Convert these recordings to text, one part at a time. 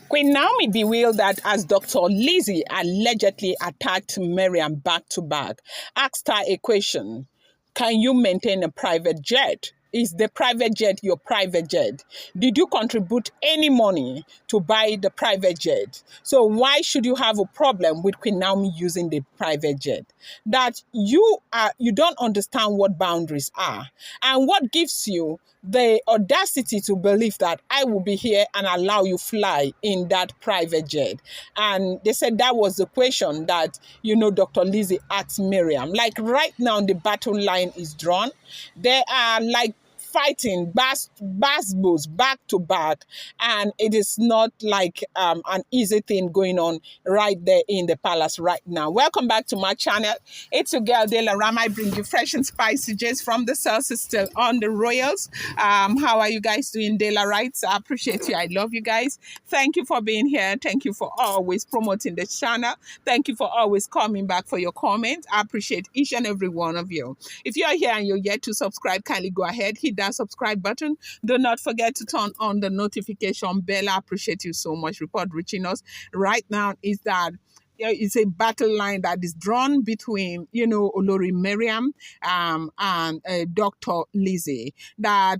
Queen Naomi Bewildered as Dr. Lizzy allegedly attacked Mariam back to back, asked her a question: can you maintain a private jet? Is the private jet your private jet? Did you contribute any money to buy the private jet? So why should you have a problem with Queen Naomi using the private jet? That you don't understand what boundaries are, and what gives you the audacity to believe that I will be here and allow you fly in that private jet. And they said that was the question that, Dr. Lizzy asked Miriam. Like right now, the battle line is drawn. There are like fighting basbos back to back, and it is not like an easy thing going on right there in the palace right now. Welcome back to my channel. It's your girl Dela Ram. I bring you fresh and spicy gist from the sources still on the royals. How are you guys doing, Dela Rights? I appreciate you. I love you guys. Thank you for being here. Thank you for always promoting the channel. Thank you for always coming back for your comments. I appreciate each and every one of you. If you are here and you're yet to subscribe, kindly go ahead, hit that subscribe button. Do not forget to turn on the notification bell. I appreciate you so much. Report reaching us right now is that it's a battle line that is drawn between, Olori Mariam and Dr. Lizzy. That,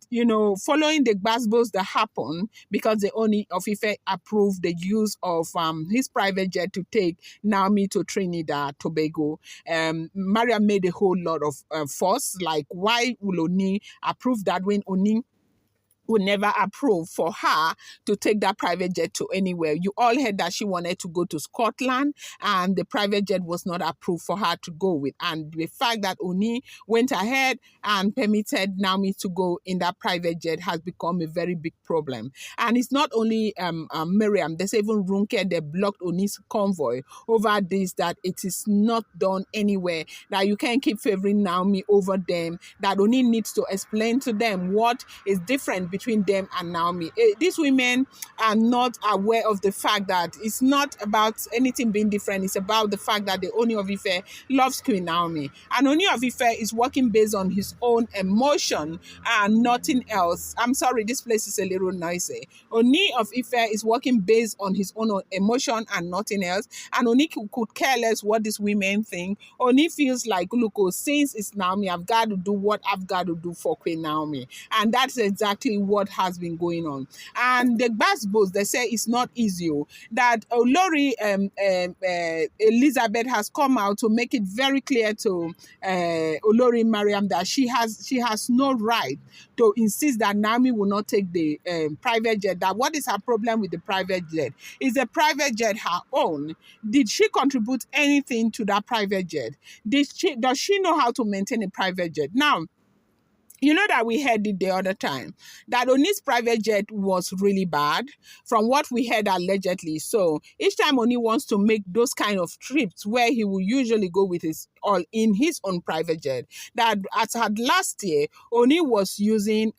following the gbasgbos that happened because the Ooni of Ife approved the use of his private jet to take Naomi to Trinidad, Tobago. Mariam made a whole lot of fuss, like why will Ooni approve that when Ooni would never approve for her to take that private jet to anywhere. You all heard that she wanted to go to Scotland and the private jet was not approved for her to go with. And the fact that Ooni went ahead and permitted Naomi to go in that private jet has become a very big problem. And it's not only Mariam, there's even Runke, they blocked Ooni's convoy over this, that it is not done anywhere, that you can't keep favoring Naomi over them, that Ooni needs to explain to them what is different between them and Naomi. These women are not aware of the fact that it's not about anything being different. It's about the fact that the Ooni of Ife loves Queen Naomi. And Ooni of Ife is working based on his own emotion and nothing else. I'm sorry, this place is a little noisy. Ooni of Ife is working based on his own emotion and nothing else. And Ooni could care less what these women think. Ooni feels like, look, since it's Naomi, I've got to do what I've got to do for Queen Naomi. And that's exactly what has been going on. And the gbasgbos, they say it's not easy. That Olori Elizabeth has come out to make it very clear to Olori Mariam that she has no right to insist that Naomi will not take the private jet. That what is her problem with the private jet? Is the private jet her own? Did she contribute anything to that private jet? Does she know how to maintain a private jet? Now, you know that we heard it the other time, that Ooni's private jet was really bad from what we heard allegedly. So each time Ooni wants to make those kind of trips where he will usually go with his all in his own private jet, that as had last year, Ooni was using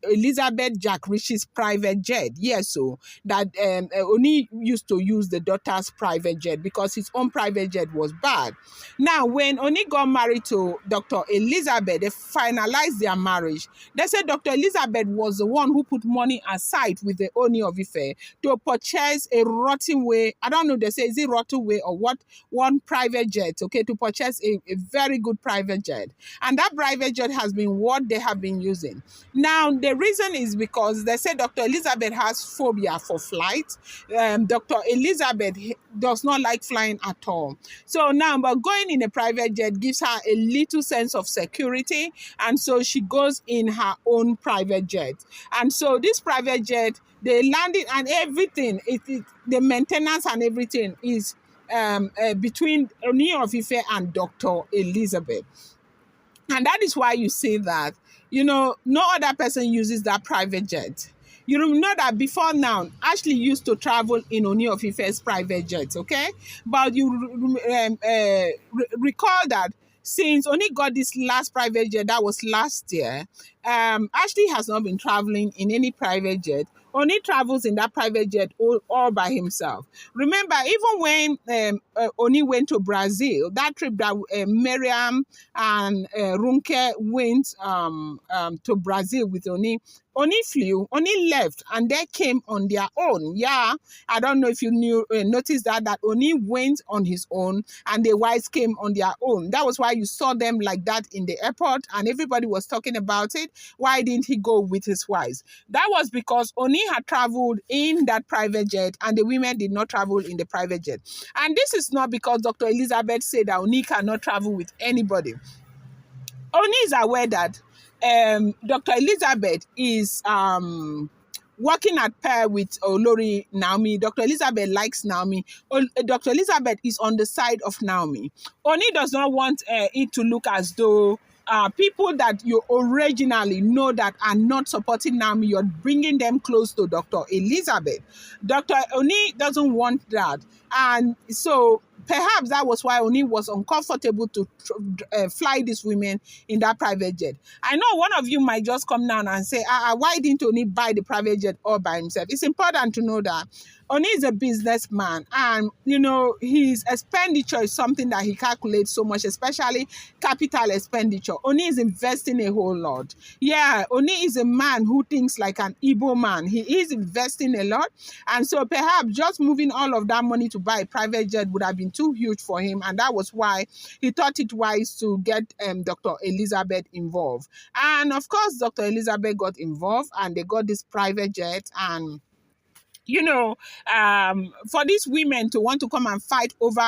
Elizabeth Jack Richie's private jet. Yes, so that Ooni used to use the daughter's private jet because his own private jet was bad. Now, when Ooni got married to Dr. Elizabeth, they finalized their marriage. They said Dr. Elizabeth was the one who put money aside with the Ooni of Ife to purchase a rotten way. I don't know, they say, is it rotten way or what? One private jet, okay, to purchase a very good private jet. And that private jet has been what they have been using. Now, the reason is because they say Dr. Elizabeth has phobia for flight. Dr. Elizabeth does not like flying at all. So now, but going in a private jet gives her a little sense of security. And so she goes in her own private jet. And so this private jet, they landed and everything, the maintenance and everything is between Ooni of Ife and Dr. Elizabeth. And that is why you see that, no other person uses that private jet. You know that before now, Ashley used to travel in Ooni of Ife's private jet, okay? But you recall that since Ooni got this last private jet, that was last year, Ashley has not been traveling in any private jet. Ooni travels in that private jet all by himself. Remember, even when Ooni went to Brazil, that trip that Mariam and Runke went to Brazil with Ooni, Oni flew, Oni left, and they came on their own. Yeah, I don't know if you noticed that Oni went on his own, and the wives came on their own. That was why you saw them like that in the airport, and everybody was talking about it. Why didn't he go with his wives? That was because Oni had traveled in that private jet, and the women did not travel in the private jet. And this is not because Dr. Elizabeth said that Oni cannot travel with anybody. Oni is aware that Dr. Elizabeth is working at pair with Olori Naomi. Dr. Elizabeth likes Naomi. Dr. Elizabeth is on the side of Naomi. Oni does not want it to look as though people that you originally know that are not supporting Naomi, you're bringing them close to Dr. Elizabeth. Dr. Oni doesn't want that. And so perhaps that was why Oni was uncomfortable to fly these women in that private jet. I know one of you might just come down and say, why didn't Oni buy the private jet all by himself? It's important to know that Oni is a businessman, and his expenditure is something that he calculates so much, especially capital expenditure. Oni is investing a whole lot. Yeah, Oni is a man who thinks like an Igbo man. He is investing a lot, and so perhaps just moving all of that money to buy a private jet would have been too huge for him, and that was why he thought it wise to get Dr. Elizabeth involved. And of course, Dr. Elizabeth got involved, and they got this private jet. And for these women to want to come and fight over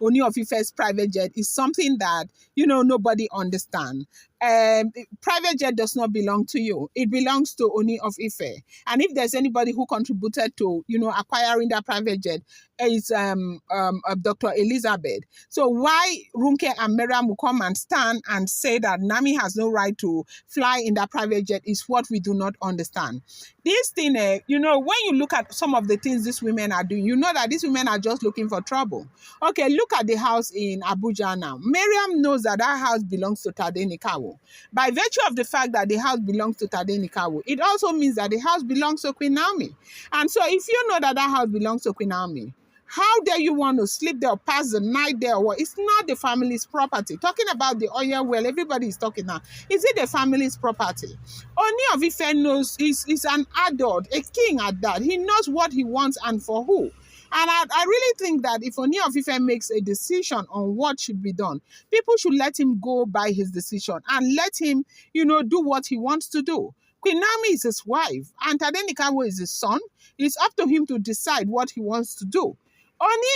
Ooni of Ife's private jet is something that, nobody understands. Private jet does not belong to you. It belongs to Ooni of Ife. And if there's anybody who contributed to, acquiring that private jet, is Dr. Elizabeth. So why Runke and Mariam will come and stand and say that Nami has no right to fly in that private jet is what we do not understand. This thing, when you look at some of the things these women are doing, you know that these women are just looking for trouble. Okay, look at the house in Abuja now. Mariam knows that house belongs to Tadenikawo. By virtue of the fact that the house belongs to Tadenikawo, it also means that the house belongs to Queen Naomi. And so if you know that house belongs to Queen Naomi, how dare you want to sleep there or pass the night there? Or it's not the family's property. Talking about the oil well, everybody is talking now. Is it the family's property? Ooni of Ife knows he's an adult, a king at that. He knows what he wants and for who. And I really think that if Ooni of Ife makes a decision on what should be done, people should let him go by his decision and let him, do what he wants to do. Queen Naomi is his wife, and Tadenikawo is his son. It's up to him to decide what he wants to do. Oni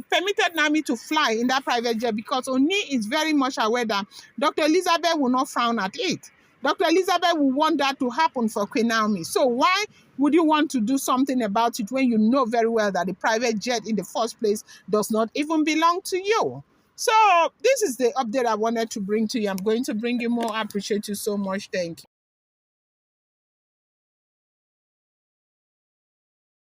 permitted Naomi to fly in that private jet because Oni is very much aware that Dr. Elizabeth will not frown at it. Dr. Elizabeth will want that to happen for Queen Naomi. So why would you want to do something about it when you know very well that the private jet in the first place does not even belong to you? So this is the update I wanted to bring to you. I'm going to bring you more. I appreciate you so much. Thank you.